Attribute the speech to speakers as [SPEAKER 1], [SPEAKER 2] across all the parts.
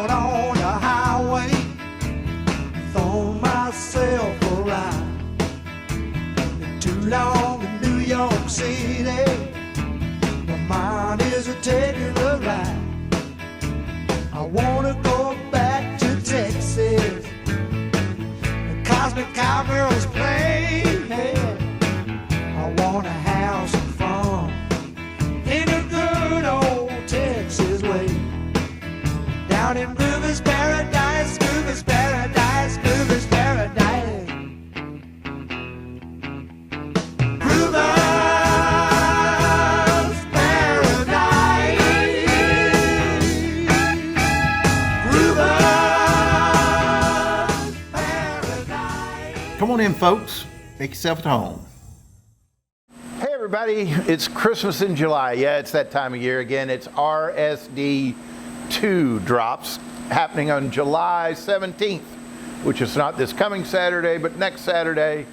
[SPEAKER 1] out on the highway, throw myself a ride. Been too long in New York City, my mind is a taking a ride. I wanna go back to Texas, the cosmic cowgirls play. I wanna have some fun in a good old Texas way. Down in Groovin's paradise, Groovin's paradise, Groovin's paradise. Groovin's paradise. Groovin's paradise.
[SPEAKER 2] Come on in, folks. Make yourself at home.
[SPEAKER 3] Hey everybody, it's Christmas in July. Yeah, it's that time of year again. It's RSD 2 drops happening on July 17th, which is not this coming Saturday, but next Saturday.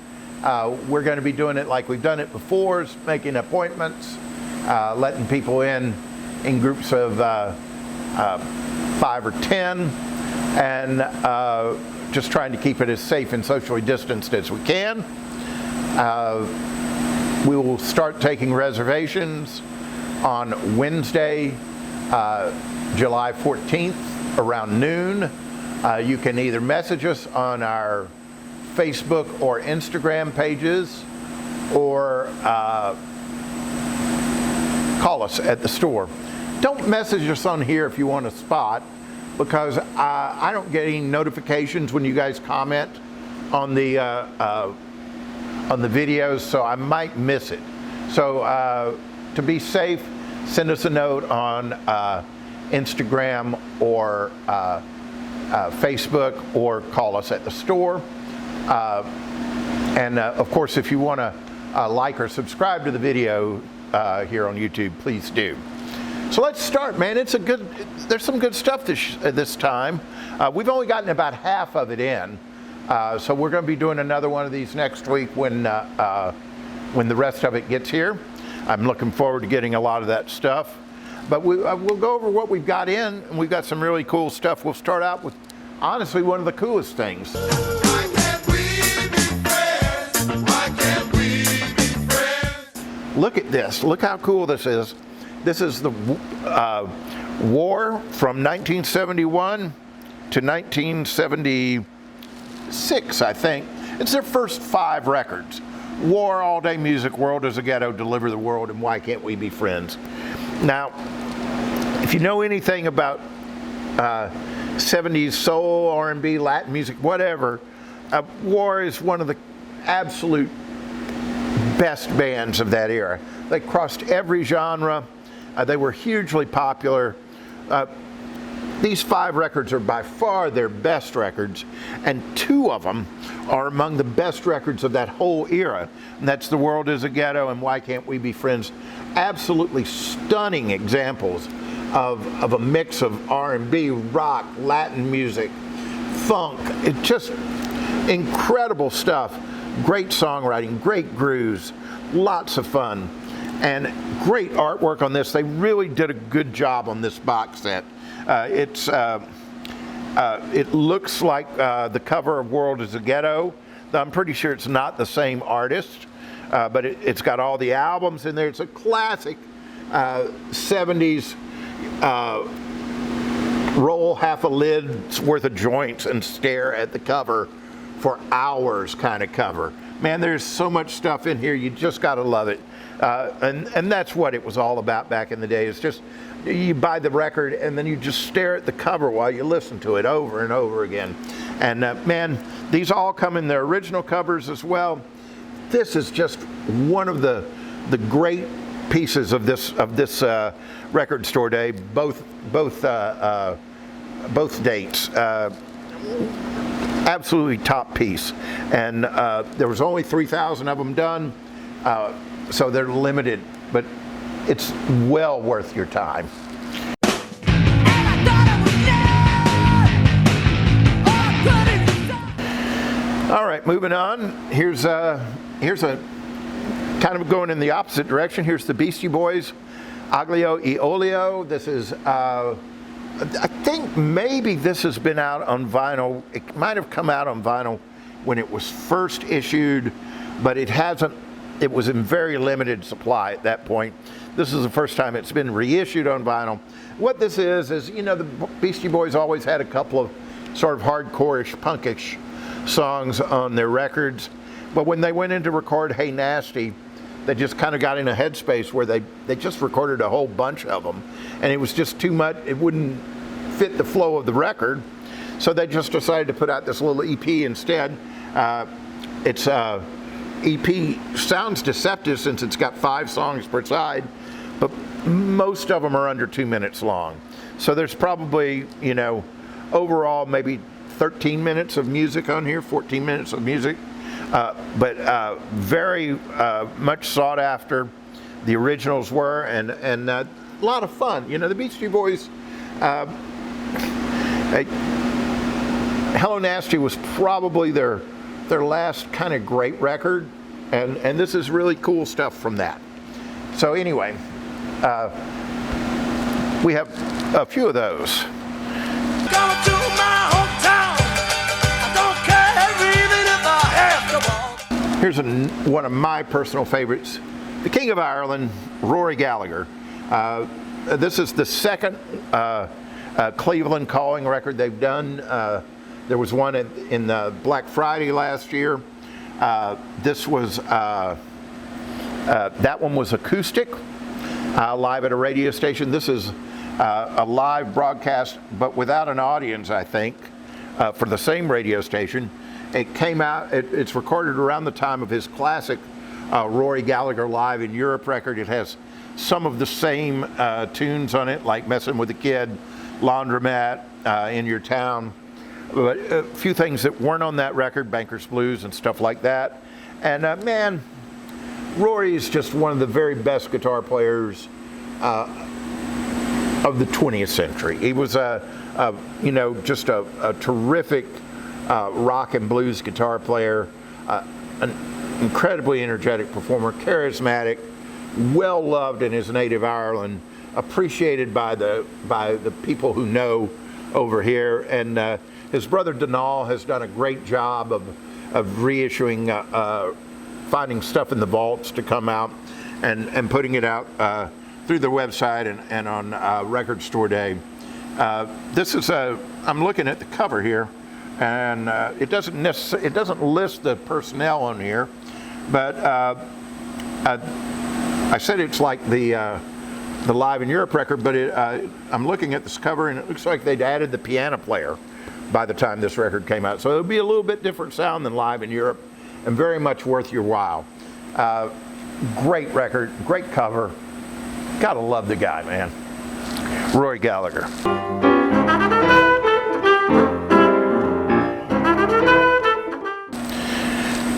[SPEAKER 3] We're going to be doing it like we've done it before, making appointments, letting people in groups of 5 or 10, and just trying to keep it as safe and socially distanced as we can. We will start taking reservations on Wednesday, July 14th around noon. You can either message us on our Facebook or Instagram pages, or call us at the store. Don't message us on here if you want a spot, because I don't get any notifications when you guys comment on the videos, so I might miss it. So to be safe, send us a note on Instagram or Facebook, or call us at the store. And of course, if you want to like or subscribe to the video here on YouTube, please do. So let's start, man. There's some good stuff this time. We've only gotten about half of it in. So we're going to be doing another one of these next week when the rest of it gets here. I'm looking forward to getting a lot of that stuff. But we'll go over what we've got in, and we've got some really cool stuff. We'll start out with, honestly, one of the coolest things.
[SPEAKER 1] Why can't we be friends? Why can't we be friends?
[SPEAKER 3] Look at this. Look how cool this is. This is the War from 1971 to 1976, I think. It's their first 5 records. War, All Day Music, World is a Ghetto, Deliver the World, and Why Can't We Be Friends? Now, if you know anything about 70s soul, R&B, Latin music, whatever, War is one of the absolute best bands of that era. They crossed every genre. They were hugely popular. These 5 records are by far their best records, and 2 of them are among the best records of that whole era, and that's The World is a Ghetto and Why Can't We Be Friends. Absolutely stunning examples of a mix of R&B, rock, Latin music, funk. It's just incredible stuff. Great songwriting, great grooves, lots of fun, and great artwork on this. They really did a good job on this box set. It looks like the cover of World is a Ghetto. I'm pretty sure it's not the same artist, but it's got all the albums in there. It's a classic 70s roll half a lid's worth of joints and stare at the cover for hours kind of cover. Man, there's so much stuff in here. You just got to love it. And that's what it was all about back in the day. It's just, you buy the record and then you just stare at the cover while you listen to it over and over again. And man, these all come in their original covers as well. This is just one of the great pieces of this record store day. Both dates. Absolutely top piece. And there was only 3,000 of them done, so they're limited, but it's well worth your time. All right, moving on. Here's a kind of going in the opposite direction. Here's the Beastie Boys, Aglio e Olio. This is I think maybe this has been out on vinyl. It might have come out on vinyl when it was first issued, but it hasn't. It was in very limited supply at that point. This is the first time it's been reissued on vinyl. What this is, you know, the Beastie Boys always had a couple of sort of hardcore-ish, punkish songs on their records. But when they went in to record Hey Nasty, they just kind of got in a headspace where they just recorded a whole bunch of them. And it was just too much. It wouldn't fit the flow of the record. So they just decided to put out this little EP instead. It's EP sounds deceptive since it's got 5 songs per side, but most of them are under 2 minutes long. So there's probably, you know, overall maybe 13 minutes of music on here, 14 minutes of music, but very much sought after. The originals were, and a lot of fun. You know, the Beastie Boys, Hello Nasty was probably their last kind of great record, and this is really cool stuff from that. So anyway, we have a few of those.
[SPEAKER 1] Go to my hometown. I don't care even if I have to walk.
[SPEAKER 3] Here's one of my personal favorites, the King of Ireland, Rory Gallagher. This is the second Cleveland Calling record they've done. There was one in Black Friday last year. This was that one was acoustic, live at a radio station. This is a live broadcast, but without an audience, I think, for the same radio station. It came out. It's recorded around the time of his classic Rory Gallagher Live in Europe record. It has some of the same tunes on it, like Messing with the Kid, Laundromat, In Your Town. But a few things that weren't on that record, Banker's Blues and stuff like that. And man, Rory is just one of the very best guitar players of the 20th century. He was you know, just a terrific rock and blues guitar player, an incredibly energetic performer, charismatic, well loved in his native Ireland, appreciated by the people who know over here. And his brother Donal has done a great job of reissuing, finding stuff in the vaults to come out and putting it out through their website and on Record Store Day. This is I'm looking at the cover here, and it doesn't list the personnel on here, but I said it's like the Live in Europe record, but I'm looking at this cover and it looks like they'd added the piano player by the time this record came out. So it'll be a little bit different sound than Live in Europe, and very much worth your while. Great record, great cover. Gotta love the guy, man. Rory Gallagher.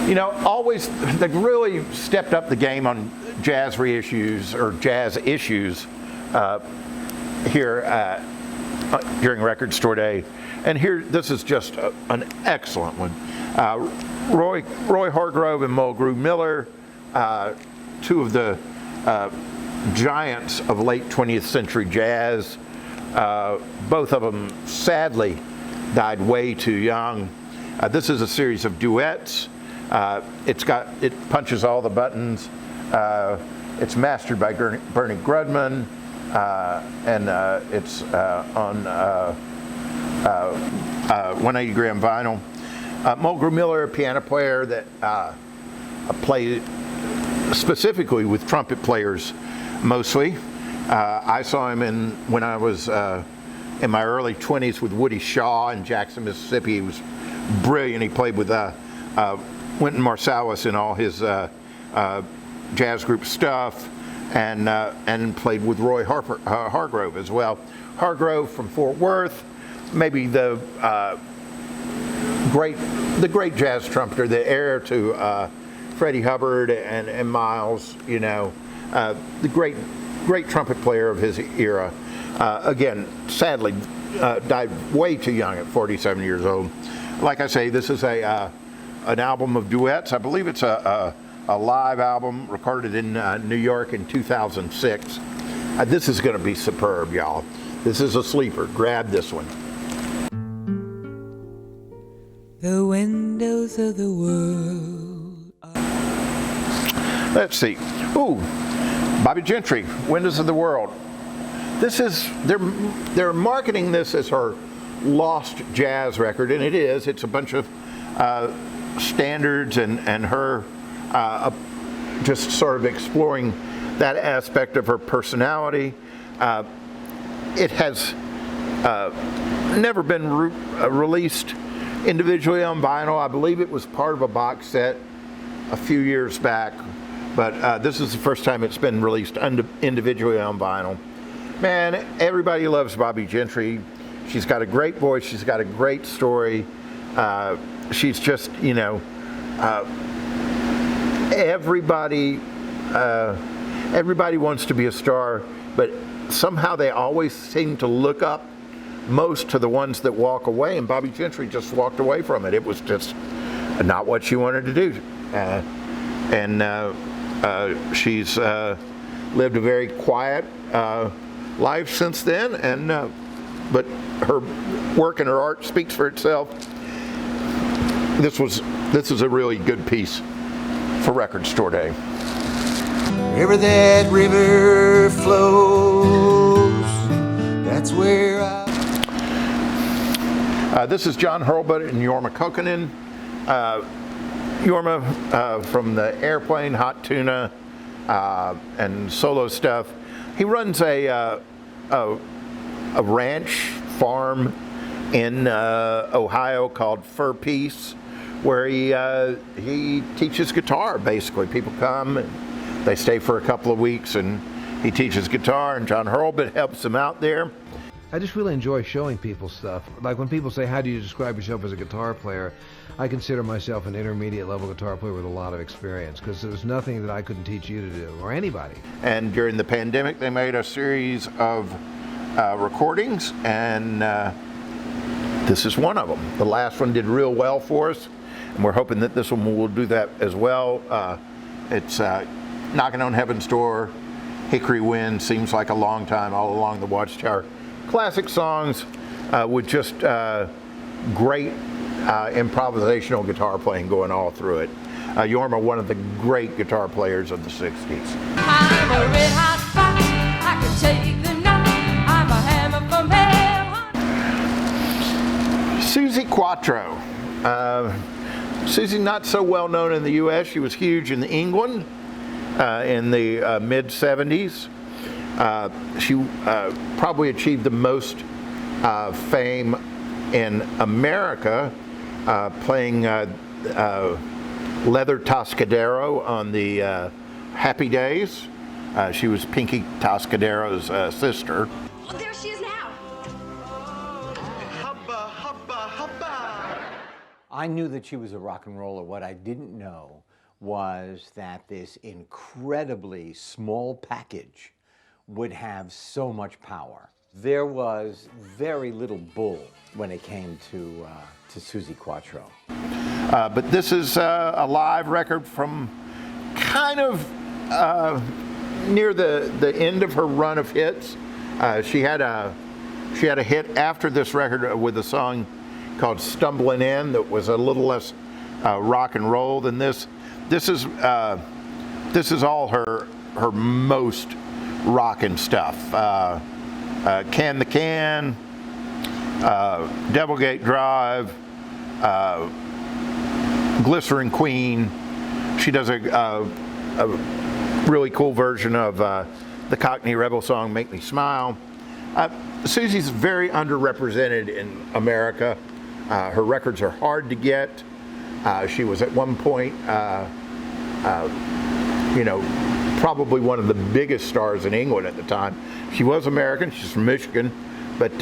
[SPEAKER 3] You know, always, they've really stepped up the game on jazz reissues or jazz issues here during Record Store Day. And here, this is just an excellent one. Roy Hargrove and Mulgrew Miller, two of the giants of late 20th century jazz. Both of them sadly died way too young. This is a series of duets. It punches all the buttons. It's mastered by Bernie Grudman, and it's on 180 gram vinyl. Mulgrew Miller, a piano player that played specifically with trumpet players mostly. I saw him when I was in my early 20s with Woody Shaw in Jackson, Mississippi. He was brilliant. He played with Wynton Marsalis in all his jazz group stuff, and played with Roy Hargrove as well. Hargrove from Fort Worth, maybe the great jazz trumpeter, the heir to Freddie Hubbard and Miles. You know, the great trumpet player of his era. Again, sadly, died way too young at 47 years old. Like I say, this is an album of duets. I believe it's a live album recorded in New York in 2006. This is going to be superb, y'all. This is a sleeper. Grab this one.
[SPEAKER 1] The windows of the world are...
[SPEAKER 3] Let's see. Ooh, Bobbie Gentry, Windows of the World. This is, they're marketing this as her lost jazz record, and it is. It's a bunch of standards and her just sort of exploring that aspect of her personality. It has never been released individually on vinyl. I believe it was part of a box set a few years back, but this is the first time it's been released individually on vinyl. Man, everybody loves Bobbie Gentry. She's got a great voice. She's got a great story. She's just, you know, everybody wants to be a star, but somehow they always seem to look up most to the ones that walk away, and Bobbie Gentry just walked away from it. It was just not what she wanted to do. She's lived a very quiet life since then, but her work and her art speaks for itself. This is a really good piece for Record Store Day.
[SPEAKER 4] Wherever that river flows, that's where
[SPEAKER 3] this is John Hurlbut and Jorma Kaukonen. Jorma from the Airplane, Hot Tuna, and solo stuff. He runs a ranch farm in Ohio called Fur Peace, where he teaches guitar. Basically, people come and they stay for a couple of weeks, and he teaches guitar. And John Hurlbut helps them out there.
[SPEAKER 5] I just really enjoy showing people stuff. Like when people say, how do you describe yourself as a guitar player? I consider myself an intermediate level guitar player with a lot of experience, because there's nothing that I couldn't teach you to do, or anybody.
[SPEAKER 3] And during the pandemic, they made a series of recordings, and this is one of them. The last one did real well for us, and we're hoping that this one will do that as well. It's Knocking on Heaven's Door, Hickory Wind, Seems Like a Long Time, All Along the Watchtower. Classic songs with just great improvisational guitar playing going all through it. Jorma, one of the great guitar players of the 60s.
[SPEAKER 6] I'm a red hot fire, I can take the night, I'm a hammer from hell.
[SPEAKER 3] Suzi Quatro. Suzi, not so well known in the U.S. She was huge in England in the mid-70s. She probably achieved the most fame in America playing Leather Toscadero on the Happy Days. She was Pinky Toscadero's sister.
[SPEAKER 6] Oh, there she is now.
[SPEAKER 4] hubba, hubba, hubba.
[SPEAKER 7] I knew that she was a rock and roller. What I didn't know was that this incredibly small package would have so much power. There was very little bull when it came to Suzi Quatro.
[SPEAKER 3] But this is a live record from kind of near the end of her run of hits. She had a hit after this record with a song called "Stumbling In" that was a little less rock and roll than this. This is all her most rockin' stuff. Can the Can, Devilgate Drive, Glycerin Queen. She does a really cool version of the Cockney Rebel song "Make Me Smile." Suzi's very underrepresented in America. Her records are hard to get. She was at one point, probably one of the biggest stars in England at the time. She was American. She's from Michigan, but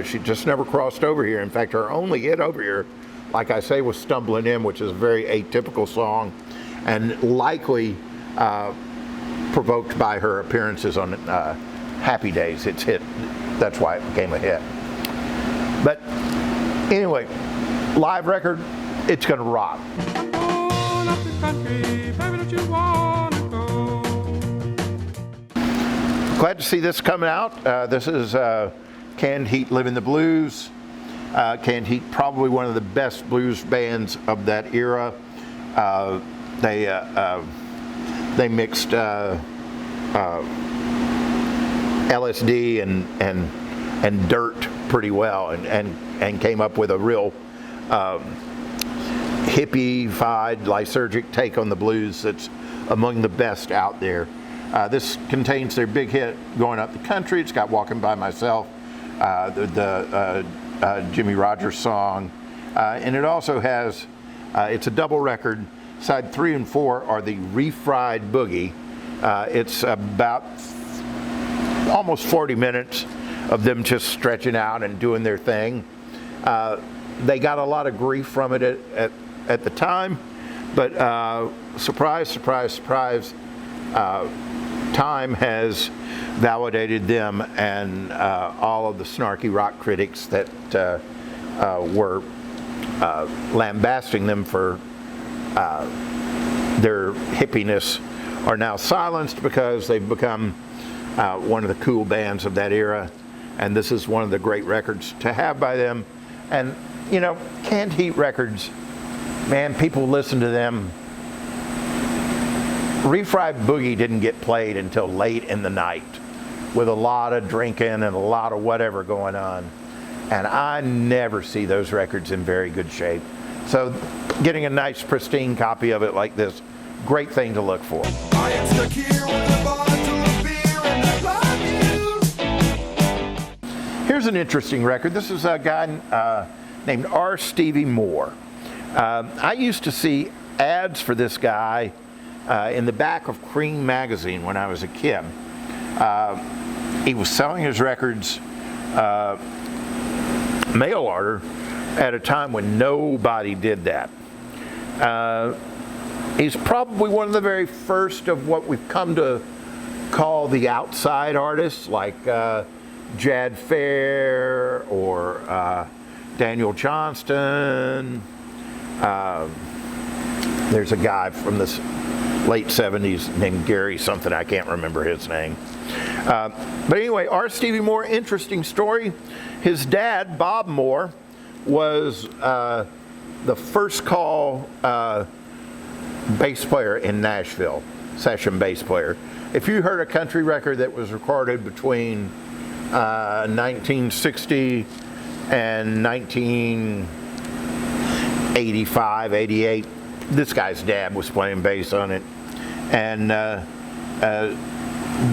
[SPEAKER 3] she just never crossed over here. In fact, her only hit over here, like I say, was "Stumbling In," which is a very atypical song, and likely provoked by her appearances on Happy Days. It's hit. That's why it became a hit. But anyway, live record, it's gonna rock.
[SPEAKER 1] All up the country, baby, don't you wanna go?
[SPEAKER 3] Glad to see this coming out. This is Canned Heat Living the Blues. Canned Heat, probably one of the best blues bands of that era. They mixed LSD and dirt pretty well, and came up with a real hippie-fied, lysergic take on the blues that's among the best out there. This contains their big hit, Going Up the Country. It's got Walking By Myself, the Jimmy Rogers song, and it also has, it's a double record. Side 3 and 4 are the Refried Boogie. It's about almost 40 minutes of them just stretching out and doing their thing. They got a lot of grief from it at the time, but surprise, surprise, surprise, time has validated them, and all of the snarky rock critics that were lambasting them for their hippiness are now silenced, because they've become one of the cool bands of that era, and this is one of the great records to have by them. And you know, Canned Heat records, man, people listen to them. Refried Boogie didn't get played until late in the night, with a lot of drinking and a lot of whatever going on, and I never see those records in very good shape. So getting a nice pristine copy of it like this, great thing to look for.
[SPEAKER 1] I am stuck here with a bottle of beer and I love you.
[SPEAKER 3] Here's an interesting record. This is a guy named R. Stevie Moore. I used to see ads for this guy in the back of Cream magazine when I was a kid. He was selling his records mail order at a time when nobody did that. He's probably one of the very first of what we've come to call the outside artists, like Jad Fair or Daniel Johnston. There's a guy from the late 70s named Gary something, I can't remember his name. But anyway, R. Stevie Moore, interesting story. His dad, Bob Moore, was the first call bass player in Nashville, session bass player. If you heard a country record that was recorded between 1960 and 1985, 88, this guy's dad was playing bass on it. And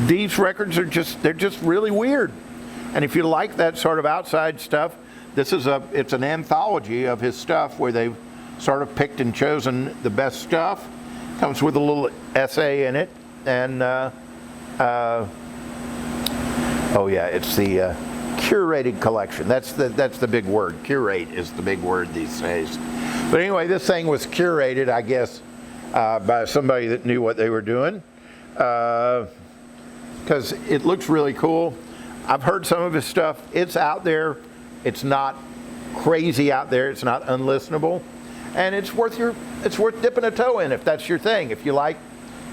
[SPEAKER 3] these records are they're just really weird. And if you like that sort of outside stuff, it's an anthology of his stuff where they've sort of picked and chosen the best stuff. Comes with a little essay in it, and oh yeah, it's the curated collection. That's the big word. Curate is the big word these days. But anyway, this thing was curated, I guess, by somebody that knew what they were doing, because it looks really cool. I've heard some of his stuff. It's out there. It's not crazy out there. It's not unlistenable, and it's worth dipping a toe in if that's your thing. If you like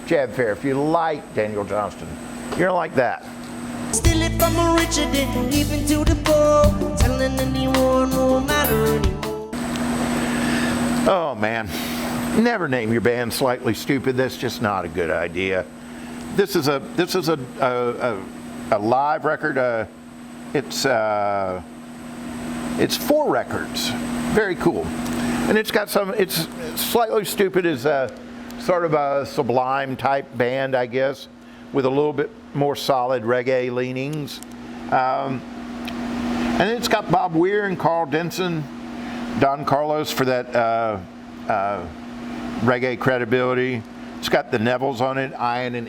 [SPEAKER 3] Jad Fair, if you like Daniel Johnston, you're gonna like that.
[SPEAKER 8] Still if I'm richer than even to the poor, telling anyone no matter anymore.
[SPEAKER 3] Oh man, never name your band Slightly Stoopid. That's just not a good idea. This is a live record. It's 4 records. Very cool. And it's got it's Slightly Stoopid is sort of a Sublime type band, I guess, with a little bit more solid reggae leanings. And it's got Bob Weir and Carl Denson, Don Carlos for that reggae credibility. It's got the Nevilles on it, Ivan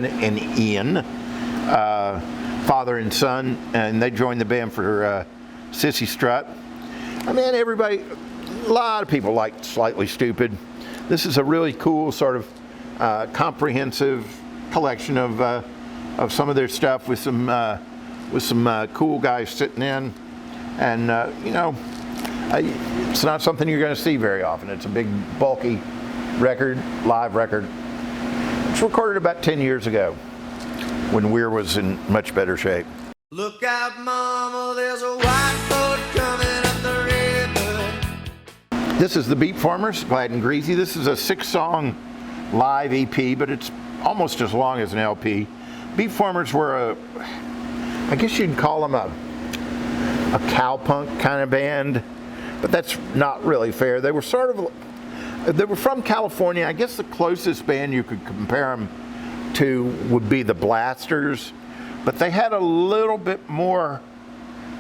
[SPEAKER 3] and Ian, father and son, and they joined the band for Sissy Strut. I mean, a lot of people like Slightly Stoopid. This is a really cool sort of comprehensive collection of some of their stuff with some cool guys sitting in, and you know, it's not something you're going to see very often. It's a big, bulky record, live record. It's recorded about 10 years ago when Weir was in much better shape.
[SPEAKER 1] Look out, mama, there's a white boat coming up the river.
[SPEAKER 3] This is the Beat Farmers, Glad and Greasy. This is a 6-song live EP, but it's almost as long as an LP. Beat Farmers were I guess you'd call them a cowpunk kind of band, but that's not really fair. They were they were from California. I guess the closest band you could compare them to would be the Blasters, but they had a little bit more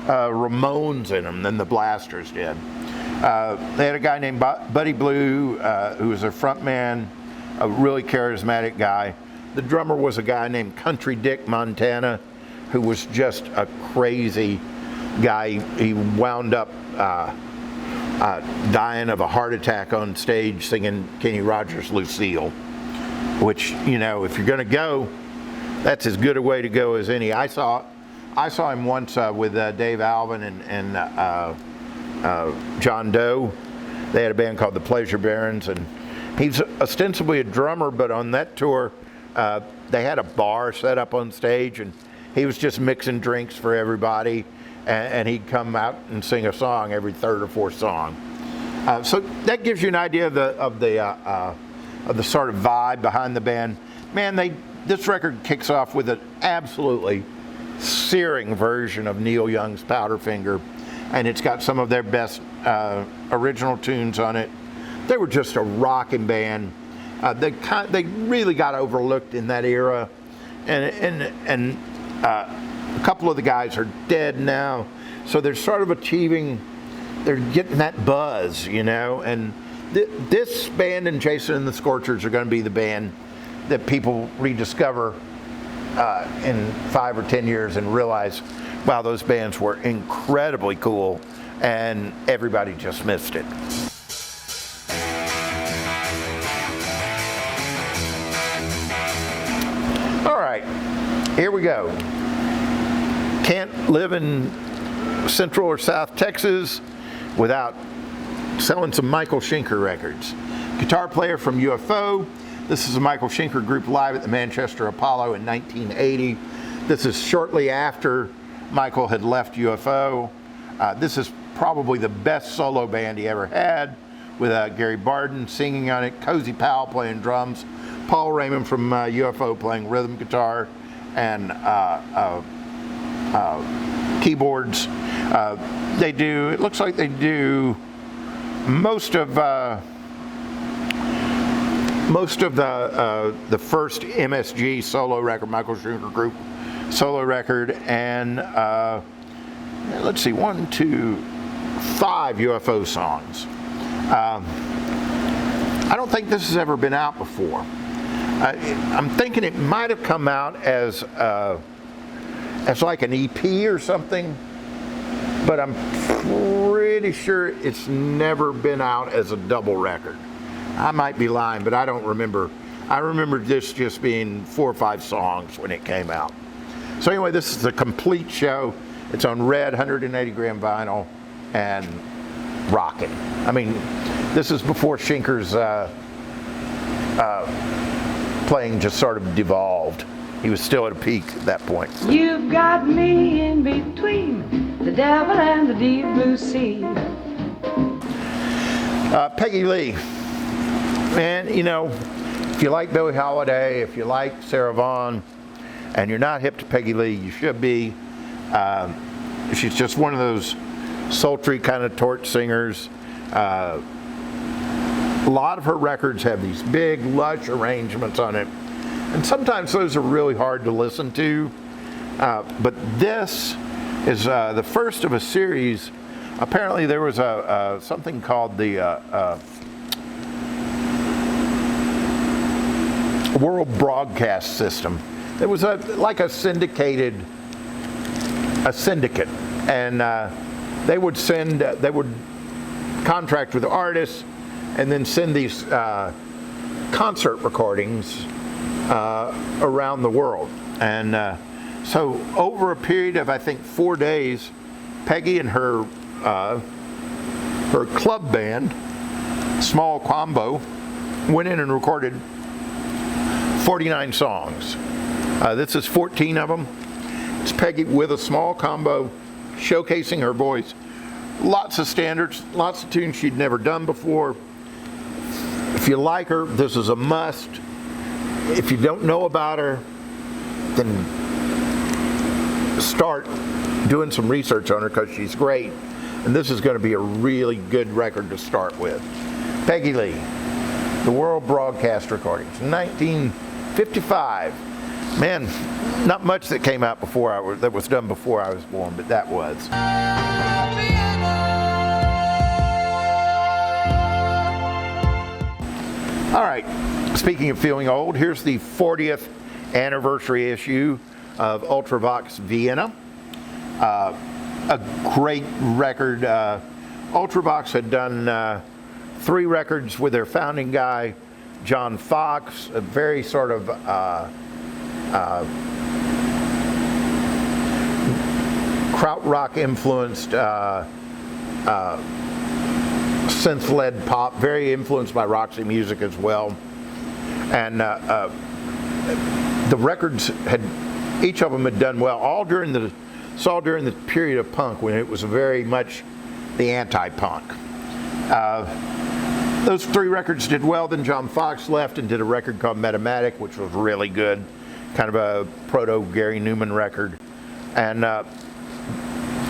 [SPEAKER 3] Ramones in them than the Blasters did. They had a guy named Buddy Blue, who was their front man, a really charismatic guy. The drummer was a guy named Country Dick Montana, who was just a crazy guy. He wound up dying of a heart attack on stage singing Kenny Rogers' Lucille, which, you know, if you're going to go, that's as good a way to go as any. I saw him once with Dave Alvin and John Doe. They had a band called the Pleasure Barons, and he's ostensibly a drummer, but on that tour, they had a bar set up on stage, and he was just mixing drinks for everybody, and he'd come out and sing a song every third or fourth song. So that gives you an idea of the sort of vibe behind the band. Man, this record kicks off with an absolutely searing version of Neil Young's Powderfinger, and it's got some of their best original tunes on it. They were just a rocking band. They really got overlooked in that era, and a couple of the guys are dead now, so they're sort of they're getting that buzz, you know. And this band and Jason and the Scorchers are going to be the band that people rediscover in 5 or 10 years and realize, wow, those bands were incredibly cool, and everybody just missed it. All right, here we go. Can't live in Central or South Texas without selling some Michael Schenker records. Guitar player from UFO. This is a Michael Schenker group live at the Manchester Apollo in 1980. This is shortly after Michael had left UFO. This is probably the best solo band he ever had, with Gary Barden singing on it, Cozy Powell playing drums, Paul Raymond from UFO playing rhythm guitar and keyboards. It looks like they do most of the first MSG solo record, Michael Schenker Group solo record, and let's see, 5 UFO songs. I don't think this has ever been out before. I'm thinking it might have come out as like an EP or something, but I'm pretty sure it's never been out as a double record. I might be lying, but I don't remember. I remember this just being 4 or 5 songs when it came out. So anyway, this is the complete show. It's on red 180 gram vinyl and rocking. I mean, this is before Schenker's playing just sort of devolved. He was still at a peak at that point.
[SPEAKER 6] You've got me in between the devil and the deep blue sea.
[SPEAKER 3] Peggy Lee. Man, you know, if you like Billie Holiday, if you like Sarah Vaughan, and you're not hip to Peggy Lee, you should be. She's just one of those sultry kind of torch singers. A lot of her records have these big, lush arrangements on it, and sometimes those are really hard to listen to. But this is the first of a series. Apparently there was something called the World Broadcast System. It was like a syndicate, and they would contract with artists and then send these concert recordings around the world. And so over a period of, I think, 4 days, Peggy and her club band, Small Combo, went in and recorded 49 songs. This is 14 of them. It's Peggy with a small combo, showcasing her voice. Lots of standards, lots of tunes she'd never done before. If you like her, this is a must. If you don't know about her, then start doing some research on her because she's great. And this is going to be a really good record to start with. Peggy Lee, The World Broadcast Recordings, 1955. Man, not much that came out that was done before I was born, but that was. All right, speaking of feeling old, here's the 40th anniversary issue of Ultravox Vienna. A great record. Ultravox had done 3 records with their founding guy, John Fox, a very sort of krautrock influenced synth-led pop, very influenced by Roxy Music as well. And the records each of them had done well, all during the period of punk when it was very much the anti-punk. Those 3 records did well. Then John Fox left and did a record called Metamatic, which was really good, kind of a proto Gary Newman record. And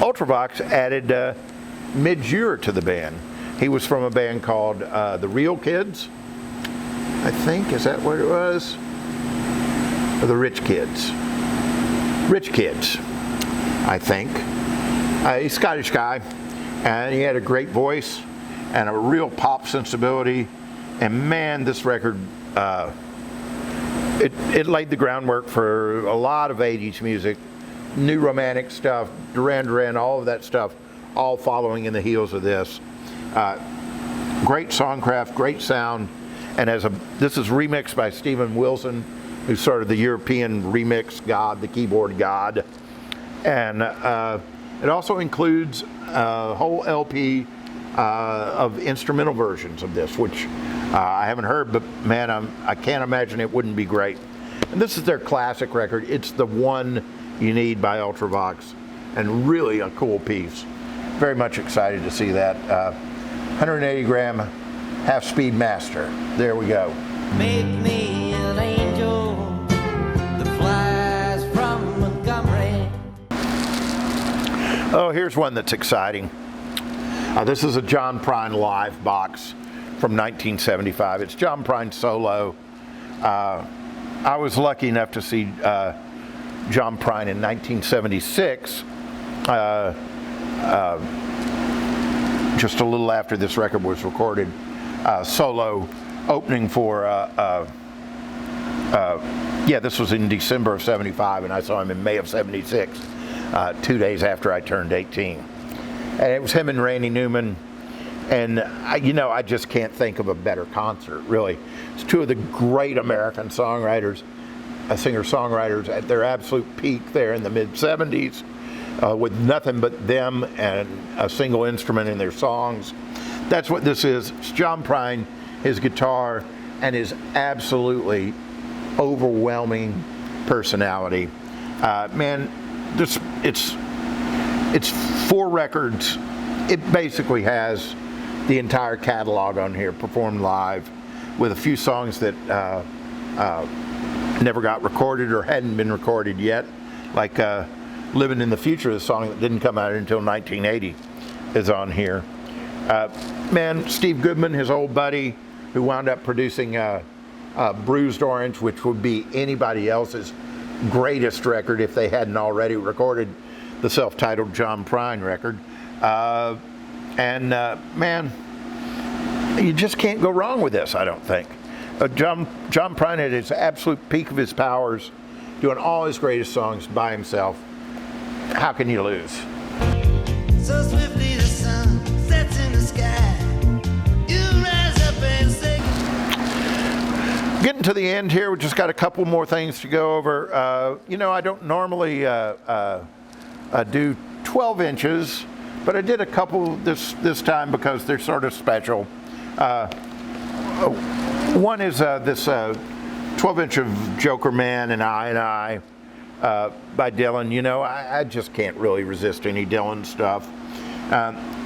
[SPEAKER 3] Ultravox added Midge Ure to the band. He was from a band called The Real Kids, I think. Is that what it was? Or The Rich Kids? Rich Kids, I think. He's a Scottish guy, and he had a great voice and a real pop sensibility. And man, this record, it laid the groundwork for a lot of 80s music, new romantic stuff, Duran Duran, all of that stuff, all following in the heels of this. Great songcraft, great sound, and this is remixed by Steven Wilson, who's sort of the European remix god, the keyboard god. And it also includes a whole LP of instrumental versions of this, which I haven't heard, but man, I can't imagine it wouldn't be great. And this is their classic record. It's the one you need by Ultravox, and really a cool piece. Very much excited to see that. 180 gram half-speed master. There we go.
[SPEAKER 8] Make me an angel that flies from Montgomery.
[SPEAKER 3] Oh, here's one that's exciting. This is a John Prine live box from 1975. It's John Prine solo. I was lucky enough to see John Prine in 1976. Just a little after this record was recorded, solo opening for, this was in December of 75, and I saw him in May of 76, 2 days after I turned 18. And it was him and Randy Newman, and I just can't think of a better concert, really. It's 2 of the great American songwriters, singer-songwriters at their absolute peak there in the mid-70s. With nothing but them and a single instrument in their songs. That's what this is. It's John Prine, his guitar, and his absolutely overwhelming personality. Man, it's 4 records. It basically has the entire catalog on here, performed live, with a few songs that never got recorded or hadn't been recorded yet, like Living in the Future, the song that didn't come out until 1980, is on here. Man, Steve Goodman, his old buddy, who wound up producing Bruised Orange, which would be anybody else's greatest record if they hadn't already recorded the self-titled John Prine record. Man, you just can't go wrong with this, I don't think. John Prine at his absolute peak of his powers, doing all his greatest songs by himself. How can you lose?
[SPEAKER 8] So swiftly the sun sets in the sky. You rise up and say.
[SPEAKER 3] Getting to the end here, we just got a couple more things to go over. I don't normally do 12 inches, but I did a couple this time because they're sort of special. One is this 12-inch of Jokerman and I, by Dylan. You know, I just can't really resist any Dylan stuff.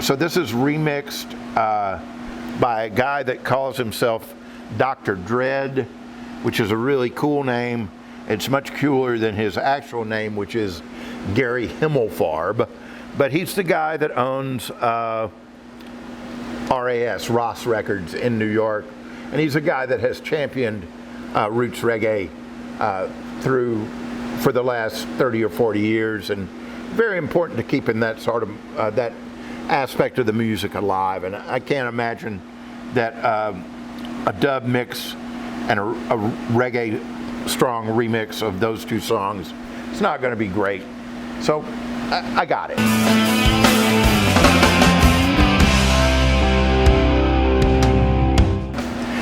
[SPEAKER 3] So this is remixed by a guy that calls himself Dr. Dread, which is a really cool name. It's much cooler than his actual name, which is Gary Himmelfarb. But he's the guy that owns RAS, Ross Records in New York. And he's a guy that has championed roots reggae for the last 30 or 40 years. And very important to keeping that sort of, that aspect of the music alive. And I can't imagine that a dub mix and a reggae strong remix of those two songs, it's not going to be great. So I got it.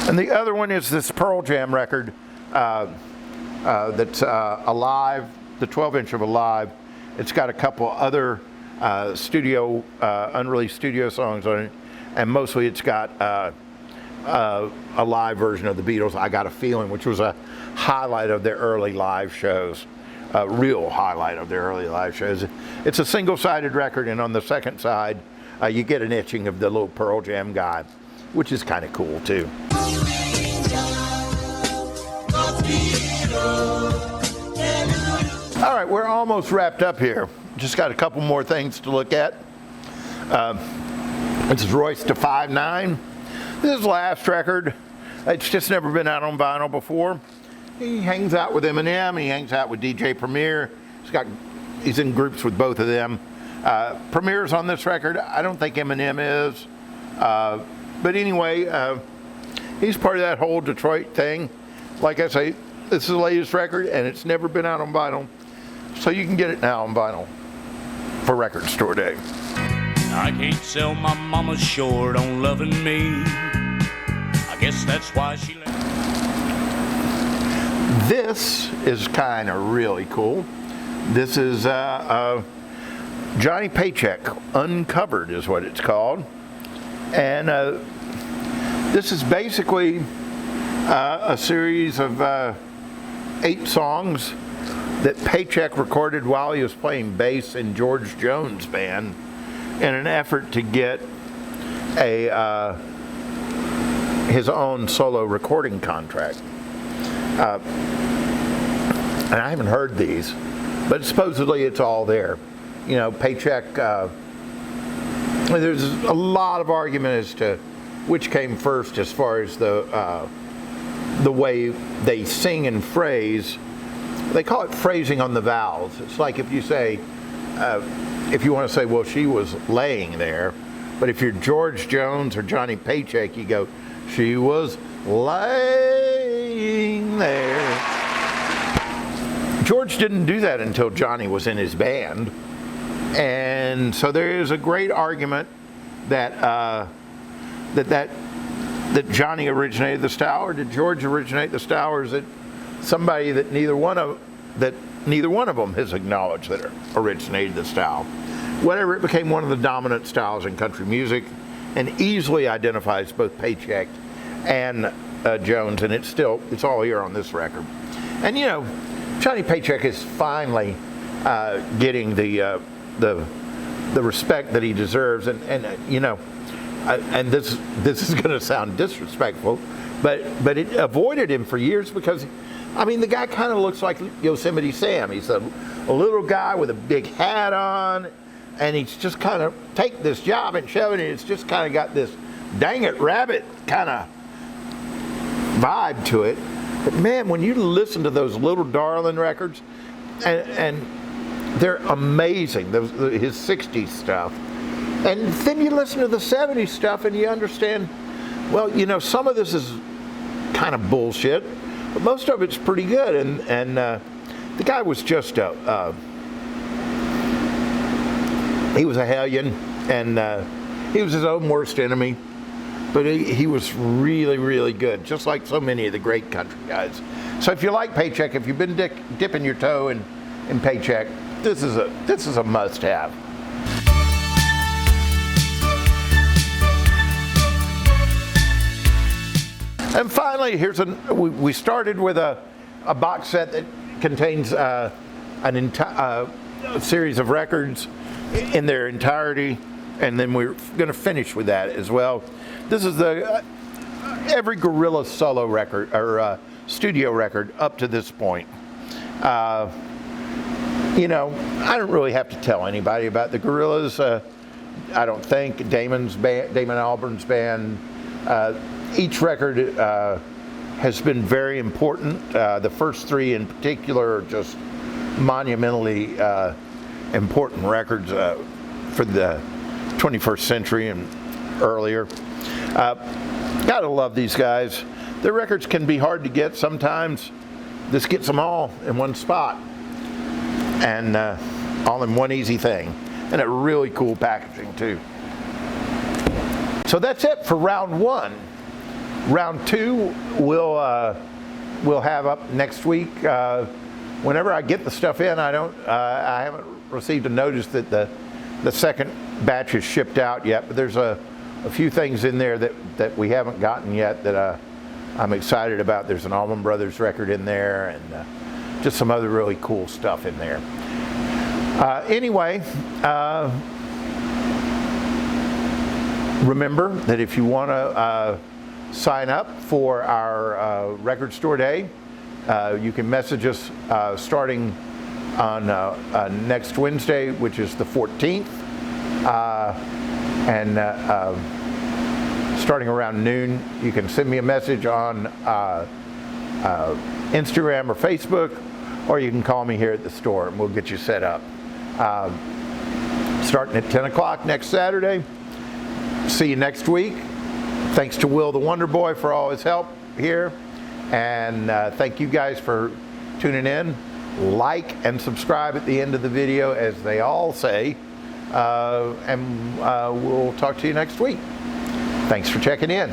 [SPEAKER 3] And the other one is this Pearl Jam record that's Alive, the 12-inch of Alive. It's got a couple other unreleased studio songs on it, and mostly it's got a live version of the Beatles, I Got a Feeling, which was a highlight of their early live shows, a real highlight of their early live shows. It's a single-sided record, and on the second side, you get an etching of the little Pearl Jam guy, which is kind of cool, too. All right, we're almost wrapped up here. Just got a couple more things to look at. This is Royce to 5'9". This is his last record. It's just never been out on vinyl before. He hangs out with Eminem. He hangs out with DJ Premier. He's in groups with both of them. Premier's on this record. I don't think Eminem is. But anyway, he's part of that whole Detroit thing. Like I say, this is the latest record, and it's never been out on vinyl. So you can get it now on vinyl for Record Store Day.
[SPEAKER 1] I can't sell my mama short on loving me. I guess that's why she left.
[SPEAKER 3] This is kind of really cool. This is Johnny Paycheck Uncovered is what it's called. And this is basically a series of 8 songs that Paycheck recorded while he was playing bass in George Jones' band in an effort to get his own solo recording contract. And I haven't heard these, but supposedly it's all there. You know, Paycheck, there's a lot of argument as to which came first as far as the way they sing and phrase. They call it phrasing on the vowels. It's like if you say, if you want to say, well, she was laying there, but if you're George Jones or Johnny Paycheck, you go, she was laying there. George didn't do that until Johnny was in his band. And so there is a great argument that that Johnny originated the style, or did George originate the style, or is it somebody that neither one of them has acknowledged that originated the style? Whatever, it became one of the dominant styles in country music, and easily identifies both Paycheck and Jones, and it's all here on this record. And you know, Johnny Paycheck is finally getting the respect that he deserves, and you know, and this is going to sound disrespectful, but it avoided him for years because, I mean, the guy kind of looks like Yosemite Sam. He's a little guy with a big hat on, and he's just kind of take this job and shove it, and it's just kind of got this dang it rabbit kind of vibe to it. But man, when you listen to those Little Darling records, and they're amazing, his 60s stuff. And then you listen to the 70s stuff and you understand, well, you know, some of this is kind of bullshit, but most of it's pretty good. And the guy was just he was a hellion, and he was his own worst enemy. But he was really, really good, just like so many of the great country guys. So if you like Paycheck, if you've been dipping your toe in Paycheck, this is a must-have. And finally, we started with a box set that contains an entire series of records in their entirety, and then we're going to finish with that as well. This is the every Gorilla solo record or studio record up to this point. You know, I don't really have to tell anybody about the Gorillas. I don't think Damon Albarn's band. Each record has been very important. The first three in particular are just monumentally important records for the 21st century and earlier. Gotta love these guys. Their records can be hard to get sometimes. This gets them all in one spot and all in one easy thing, and a really cool packaging too. So that's it for round one. Round two we'll have up next week. Whenever I get the stuff in, I haven't received a notice that the second batch is shipped out yet, but there's a few things in there that we haven't gotten yet that I'm excited about. There's an Allman Brothers record in there, and just some other really cool stuff in there. Anyway, remember that if you want to sign up for our record store day, you can message us starting on next Wednesday, which is the 14th, and starting around noon. You can send me a message on Instagram or Facebook, or you can call me here at the store and we'll get you set up. Starting at 10 o'clock next Saturday. See you next week. Thanks to Will the Wonder Boy for all his help here. And thank you guys for tuning in. Like and subscribe at the end of the video, as they all say. And we'll talk to you next week. Thanks for checking in.